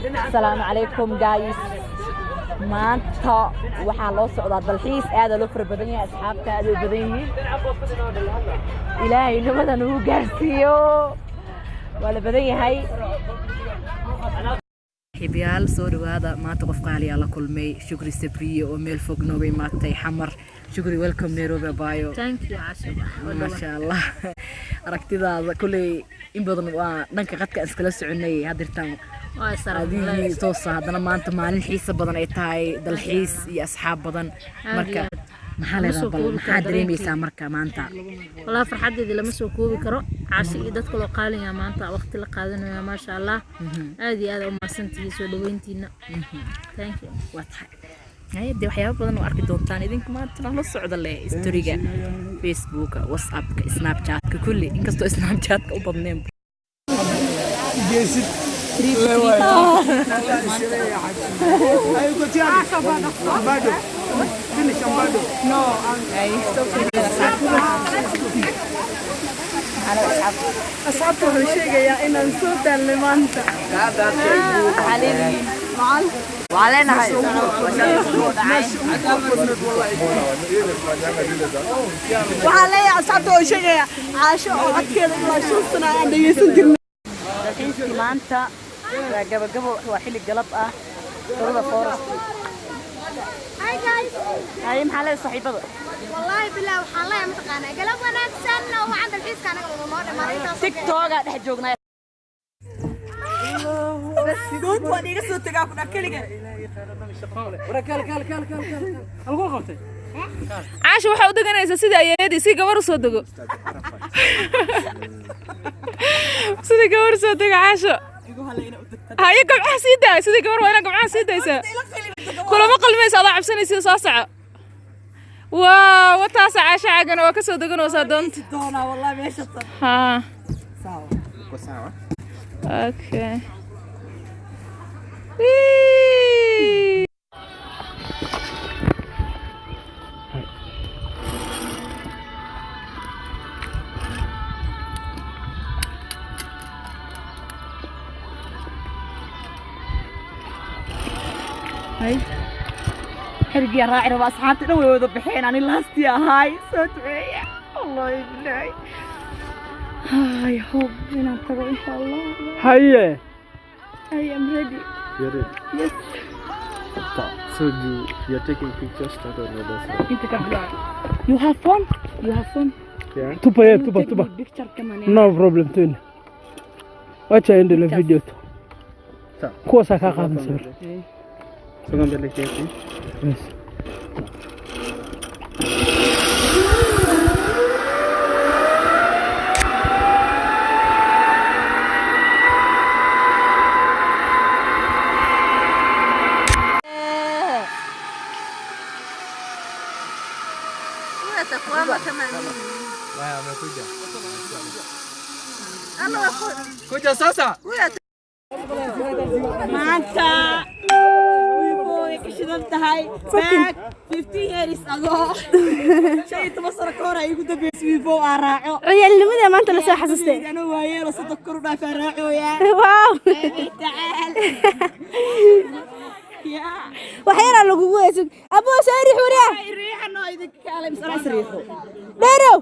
السلام عليكم جايز maanta waxaa loo socdaa dalxiis aad loo fara badan yahay asxaabta aad u badan yihiin ilaahay nabadan uu gaarsiiyo wala badan yahay xibaal soo dhawaada maanta qof qaali ah la kulmay shukri sabriye oo meel fog nooga imaatay xamar shukri welcome Nairobi baayo thank you Asha ma sha Allah aragtidaada kulay in badan waa dhanka qadka iskala soconay hadirtan waa saraakiil soo saadana maanta maalin xiisa badan ay tahay dalxiis iyo asxaab badan marka maxaa leedahay dareemaysaa marka maanta والله فرحتي لما سو كوبي كرو عاشي dadka loo qaaliyaa maanta waqti la qaadanayo ma sha Allah aad iyo aad u maasantii soo dhaweyntiina thank you هاي waxyaabo badan oo arki doontaan idinku maanta la socdo le historiga Facebook WhatsApp Snapchat kulli inkastoo Snapchat u badneen أصعبته الشيء يا إن نصوت اللمانتا وعلينا هاي وعلي أصعبته الشيء يا عاشق أكيد الله شوفنا عند يسجل الحين مانتا قبل وحيل القلب طرودة فورست هاي جايز هاي محل صحيفة والله بالله وحالله متقانا قلب وانا تسنى وعند الحيس كان مريضة تيك توك قاعد حجوقنا بس قلت واني قصة تقافل أكلك عاش waxa u daganaysa sida ayadii si gabar soo dago sida gabar soo dago caasho هاي قبعة سيدة سيدة قبر وين قبعة سيدة كل ما قلميس الله عبسني سيد صاصع وتاسع عشاء عجنا وكسر دقنا وصدمت دونا والله ما شطر ها ساوى اوكي هاي حرقي الراعي ربع أصحابتي لو يذبحين عن الهستي هاي سوتعي الله يبلعي هاي هوب هنا نتقو إن شاء الله هاي هاي I'm ready you're ready yes so you're taking pictures start on the side أنت كبلا you have fun yeah tupa picture كمان no problem twin wacha ende la video tu kwa saka kama sir songa mbele kiasi yes kuja sasa maanta wiiboy kashidan tahay back 50 years ago shay tamasara ka hor ay ugu dambeysay wiibow aan raaco ciyaalnimada maanta la soo xasuustay ana waayay la saddex kor u dhaaf aan raacooya waaw tacaal ya waxyar lagu weesay abo saarix wariya riixano idinka kale misra sariixo dheerow